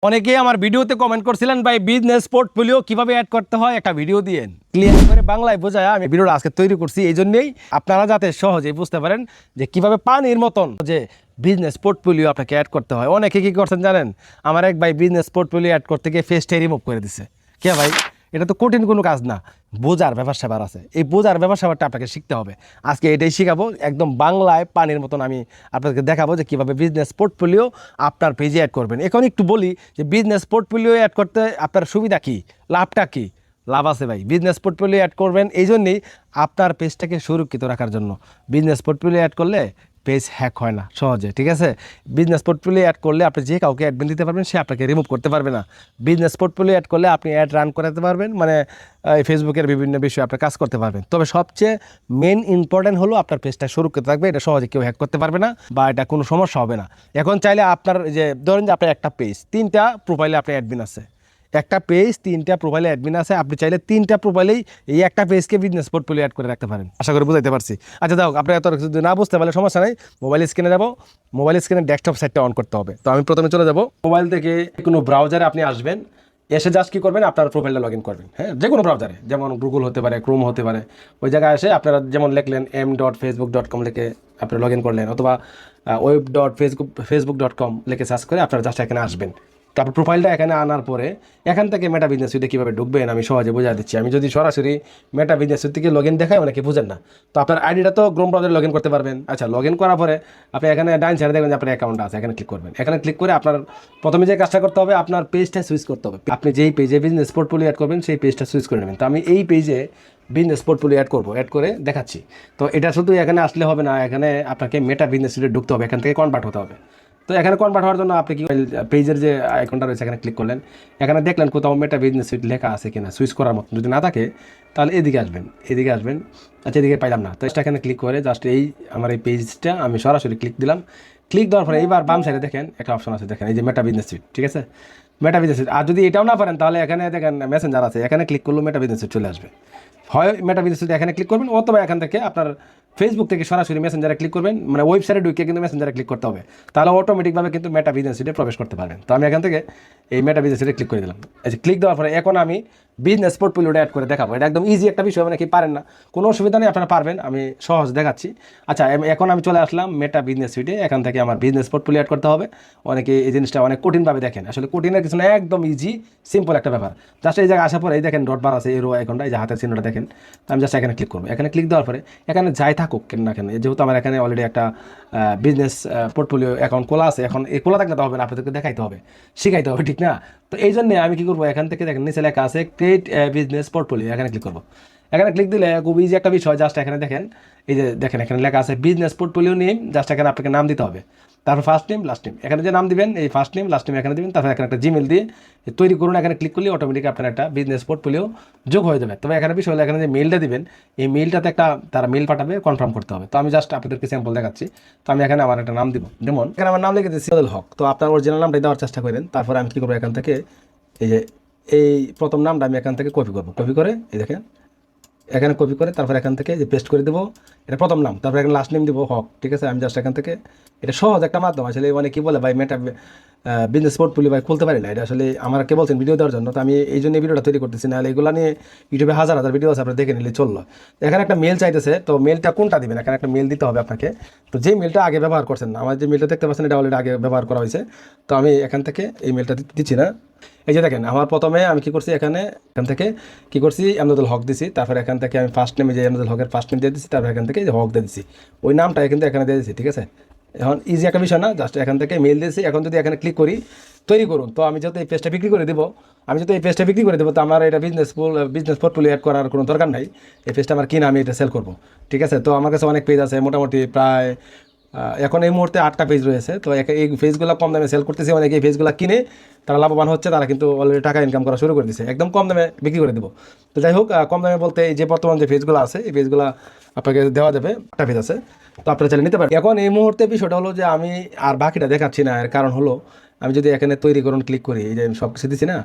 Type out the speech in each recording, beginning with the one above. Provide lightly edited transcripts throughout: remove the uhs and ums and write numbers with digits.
অনেকেই আমার ভিডিওতে কমেন্ট করছিলেন ভাই বিজনেস পোর্টফোলিও কিভাবে অ্যাড করতে হয় একটা ভিডিও দিয়েন, ক্লিয়ার করে বাংলায় বোঝায় আমি ভিডিওটা আজকে তৈরি করছি। এই জন্যই আপনারা যাতে সহজেই বুঝতে পারেন যে কিভাবে পানির মতন যে বিজনেস পোর্টফোলিও আপনাকে অ্যাড করতে হয়। অনেকে কি করছেন জানেন, আমার এক ভাই বিজনেস পোর্টফোলিও অ্যাড করতে গিয়ে ফেসটাই রিমুভ করে দিছে। কে ভাই, এটা তো কঠিন কোনো কাজ না, বোঝার ব্যাপার স্যাপার আছে। এই বোঝার ব্যাপার স্যাপারটা আপনাকে শিখতে হবে। আজকে এটাই শিখাবো, একদম বাংলায় পানির মতন আমি আপনাদেরকে দেখাবো যে কীভাবে বিজনেস পোর্টফোলিও আপনার পেজে অ্যাড করবেন। এখন একটু বলি যে বিজনেস পোর্টফোলিও অ্যাড করতে আপনার সুবিধা কী, লাভটা কী। লাভ আছে ভাই, বিজনেস পোর্টফোলিও অ্যাড করবেন এই জন্যেই আপনার পেজটাকে সুরক্ষিত রাখার জন্য। বিজনেস পোর্টফোলিও অ্যাড করলে পেজ হ্যাক হয় না সহজে, ঠিক আছে। বিজনেস পোর্টফোলিও অ্যাড করলে আপনি যে কাউকে অ্যাডমিন দিতে পারবেন, সে আপনাকে রিমুভ করতে পারবে না। বিজনেস পোর্টফোলিও অ্যাড করলে আপনি অ্যাড রান করাতে পারবেন, মানে ফেসবুকের বিভিন্ন বিষয়ে আপনি কাজ করতে পারবেন। তবে সবচেয়ে মেন ইম্পর্টেন্ট হলো আপনার পেজটা সুরক্ষিত থাকবে, এটা সহজে কেউ হ্যাক করতে পারবে না বা এটা কোনো সমস্যা হবে না। এখন চাইলে আপনার যে ধরেন যে আপনার একটা পেজ 3টা প্রোফাইলে আপনার অ্যাডমিন আছে, একটা পেজ 3টা প্রোফাইলে অ্যাডমিন আছে, আপনি চাইলে 3টা প্রোফাইলেই এই একটা পেজকে বিজনেস পোর্টফোলিও অ্যাড করে রাখতে পারেন। আশা করি বুঝাইতে পারছি। আচ্ছা দাও, আপনি এত যদি না বুঝতে পারলে সমস্যা নেই, মোবাইল স্ক্রিনে যাবো, মোবাইল স্ক্রিনে ডেস্কটপ সাইটটা অন করতে হবে। তো আমি প্রথমে চলে যাব মোবাইল থেকে কোনো ব্রাউজারে আপনি আসবেন, এসে জাস্ট কী করবেন, আপনার প্রোফাইলটা লগ ইন করবেন। হ্যাঁ, যে কোনো ব্রাউজারে, যেমন গুগল হতে পারে, ক্রোম হতে পারে, ওই জায়গায় এসে আপনারা যেমন লিখলেন m.facebook.com লিখে আপনি লগ ইন করলেন, অথবা web.facebook.com লিখে সার্চ করে আপনারা জাস্ট এখানে আসবেন। তারপর প্রোফাইলটা এখানে আনার পরে এখান থেকে মেটা বিজনেস সুইটে কীভাবে ঢুকবেন আমি সহজে বোঝা দিচ্ছি। আমি যদি সরাসরি মেটা বিজনেস সুইট থেকে লগ ইন দেখাই, অনেকে বুঝেন না। তো আপনার আইডিটা তো ক্রোম ব্রাউজারে লগ ইন করতে পারবেন। আচ্ছা, লগ ইন করার পরে আপনি এখানে ডাইন সাইডে দেখবেন যে আপনার অ্যাকাউন্ট আছে, এখানে ক্লিক করবেন। এখানে ক্লিক করে আপনার প্রথমে যে কাজটা করতে হবে, আপনার পেজটা সুইচ করতে হবে। আপনি যেই পেজে বিজনেস পোর্টফোলিও অ্যাড করবেন সেই পেজটা সুইচ করে নেবেন। তো আমি এই পেজে বিজনেস পোর্টফোলিও অ্যাড করবো, অ্যাড করে দেখাচ্ছি। তো এটা শুধু এখানে আসলে হবে না, এখানে আপনাকে মেটা বিজনেস সুইটে ঢুকতে হবে, এখান থেকে কনভার্ট হতে হবে। তো এখানে কনভার্ট হওয়ার জন্য আপনি কি পেজের যে আইকনটা রয়েছে এখানে ক্লিক করলেন, এখানে দেখলেন কোথাও মেটা বিজনেস সুইট লেখা আছে কিনা, সুইচ করার মতো যদি না থাকে তাহলে এদিকে আসবেন, এদিকে আসবেন। আচ্ছা, এদিকে পাইলাম না, তো এখানে ক্লিক করে জাস্ট এই আমার এই পেজটা আমি সরাসরি ক্লিক দিলাম। ক্লিক দেওয়ার পরে এইবার বাম সাইডে দেখেন একটা অপশন আছে, দেখেন এই যে মেটা বিজনেস সুইট, ঠিক আছে, মেটা বিজনেস সুইট। আর যদি এটাও না পারেন তাহলে এখানে দেখেন মেসেঞ্জার আছে, এখানে ক্লিক করলেও মেটা বিজনেস সুইট চলে আসবে। হয় মেটা বিজনেস সুইট এখানে ক্লিক করবেন, অথবা এখান থেকে আপনার ফেসবুক থেকে সরাসরি মেসেঞ্জারে ক্লিক করবেন, মানে ওয়েবসাইটে ঢুকে কিন্তু মেসেঞ্জারে ক্লিক করতে হবে, তাহলে অটোমেটিকভাবে কিন্তু মেটা বিজনেস সুইটে প্রবেশ করতে পারবেন। তো আমি এখান থেকে এই মেটা বিজনেস সুইটে ক্লিক করে দিলাম। এই যে ক্লিক দেওয়ার পরে এখন আমি বিজনেস পোর্টফোলিওটা অ্যাড করে দেখাবো। এটা একদম ইজি একটা বিষয়, মানে কি পারেন না, কোনো অসুবিধা নেই, আপনারা পারবেন, আমি সহজ দেখাচ্ছি। আচ্ছা, এখন আমি চলে আসলাম মেটা বিজনেস সুইটে, এখান থেকে আমার বিজনেস পোর্টফোলিও অ্যাড করতে হবে। অনেকে এই জিনিসটা অনেক কঠিনভাবে দেখেন, আসলে কঠিনের কিছু না, একদম ইজি সিম্পল একটা ব্যাপার। জাস্ট এই জায়গায় আসার পরে এই দেখেন ডট বার আছে, এরো আইকনটা, এই যে হাতের চিহ্নটা দেখেন। তো আমি জাস্ট এখানে ক্লিক করবো। এখানে ক্লিক দেওয়ার পরে এখানে যাই থাকুক কেন না কেন, যেহেতু আমার এখানে অলরেডি একটা বিজনেস পোর্টফোলিও অ্যাকাউন্ট খোলা আছে, এখন এই খোলা থাকলে তো হবে না, আপনাদেরকে দেখাইতে হবে, শিখাইতে হবে, ঠিক না। তো এই জন্যে আমি কী করবো, এখান থেকে দেখেন নিচে লেখা আছে ক্রিয়েট বিজনেস পোর্টফোলিও, এখানে ক্লিক করবো। এখানে ক্লিক দিলে খুব ইজি একটা বিষয়, জাস্ট এখানে দেখেন, এই যে দেখেন এখানে লেখা আছে বিজনেস পোর্টফোলিও নেম, জাস্ট এখানে আপনাকে নাম দিতে হবে, তারপর ফার্স্ট নেম লাস্ট নেম, এখানে যে নাম দিবেন এই ফার্স্ট নেম লাস্ট নেম এখানে দিবেন, তারপর এখানে একটা জিমেল দিয়ে তৈরি করুন। এখানে ক্লিক করলে অটোমেটিক আপনার একটা বিজনেস পোর্টফোলিও যোগ হয়ে যাবে। তবে এখানে বিষয় হলো এখানে যে মেলটা দিবেন, এই মেলটাতে একটা তারা মেল পাঠাবে, কনফার্ম করতে হবে। তো আমি জাস্ট আপনাদেরকে স্যাম্পল দেখাচ্ছি। তো আমি এখানে আমার একটা নাম দিব, যেমন এখানে আমার নাম লিখে দিচ্ছি সিয়াদুল হক। তো আপনার অরিজিনাল নামটাই দেওয়ার চেষ্টা করেন। তারপর আমি কী করবো, এখান থেকে এই যে এই প্রথম নামটা আমি এখান থেকে কপি করবো, কপি করে এই দেখেন এখানে কপি করে তারপর এখান থেকে যে পেস্ট করে দেবো, এটা প্রথম নাম, তারপর এখানে লাস্ট নেম দিব হক, ঠিক আছে। আমি জাস্ট এখান থেকে, এটা সহজ একটা মাধ্যম আসলে, মানে কি বলে ভাই মেটা বিজনেস পোর্টফোলিও ভাই খুলতে পারি না, এটা আসলে আমার কে বলছেন ভিডিও দেওয়ার জন্য। তো আমি এই জন্য ভিডিওটা তৈরি করতেছি, না এগুলো নিয়ে ইউটিউবে হাজার হাজার ভিডিও আছে, আপনারা দেখে নিলে চললো। এখানে একটা মেল চাইতেছে, তো মেলটা কোনটা দিবেন, এখানে একটা মেল দিতে হবে আপনাকে। তো যে মেলটা আগে ব্যবহার করছেন, আমার যে মেলটা দেখতে পাচ্ছেন এটা অলরেডি আগে ব্যবহার করা হয়েছে, তো আমি এখান থেকে এই মেলটা দিচ্ছি না। এই যে দেখেন আমার প্রথমে আমি কী করছি, এখান থেকে কী করছি, এমদাদুল হক দিছি, তারপর এখান থেকে আমি ফার্স্ট নেমে যে এমদাদুল হকের ফার্স্ট নেম দিয়ে দিচ্ছি, তারপর এখান থেকে যে হক দিয়ে দিচ্ছি, ওই নামটা কিন্তু এখানে দিয়ে দিচ্ছি, ঠিক আছে। এখন ইজি একটা বিষয় না, জাস্ট এখান থেকে মেল দিয়েছি। এখন যদি এখানে ক্লিক করি তৈরি করুন, তো আমি যেহেতু এই পেজটা বিক্রি করে দেবো, তো আমার এটা বিজনেস পোর্টফোলিও অ্যাড করার কোনো দরকার নাই। এই পেজটা আমার কিনা আমি এটা সেল করবো, ঠিক আছে। তো আমার কাছে অনেক পেজ আছে, মোটামুটি প্রায় এখন এই মুহূর্তে 8টা পেজ রয়েছে। তো এই পেজগুলো কম দামে সেল করতেছে, অনেকে এই পেজগুলো কিনে তারা লাভবান হচ্ছে, তারা কিন্তু অলরেডি টাকা ইনকাম করা শুরু করে দিচ্ছে, একদম কম দামে বিক্রি করে দেবো। তো যাই হোক, কম দামে বলতে এই যে বর্তমান যে পেজগুলো আছে এই পেজগুলো আপনাকে দেওয়া যাবে, একটা পেজ আছে, তো আপনারা চাইলে নিতে পারেন। এখন এই মুহূর্তে বিষয়টা হলো যে আমি আর বাকিটা দেখাচ্ছি না, এর কারণ হলো আমি যদি এখানে তৈরি করুন ক্লিক করি, এই যে আমি সব কিছু দিচ্ছি না,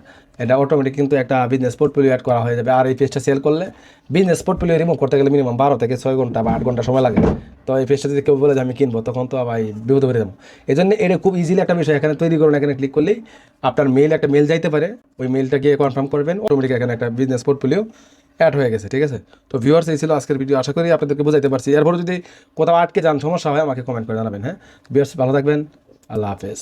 এটা অটোমেটিক কিন্তু একটা বিজনেস পোর্টফোলিও অ্যাড করা হয়ে যাবে। আর এই পেজটা সেল করলে বিজনেস পোর্টফোলিও রিমুভ করতে গেলে মিনিমাম 12 থেকে 6 ঘন্টা বা 8 ঘন্টা সময় লাগে। তো এই পেজটা যদি কেউ বলে যে আমি কিনবো, তখন তো ভাই বিপদে পড়ে যাবো। এই জন্য এটা খুব ইজিলি একটা বিষয়, এখানে তৈরি করুন, এখানে ক্লিক করলেই আপনার একটা মেল যাইতে পারে, ওই মেলটা গিয়ে কনফার্ম করবেন, অটোমেটিক এখানে একটা বিজনেস পোর্টফোলিও অ্যাড হয়ে গেছে। ঠিক আছে, তো ভিউয়ার্স এই ছিল আজকের ভিডিও, আশা করি আপনাদেরকে বুঝাইতে পারছি। এরপরে যদি কোথাও আটকে যান, সমস্যা হয়, আমাকে কমেন্ট করে জানাবেন। হ্যাঁ ভিউয়ার্স, ভালো থাকবেন, আল্লাহ হাফেজ।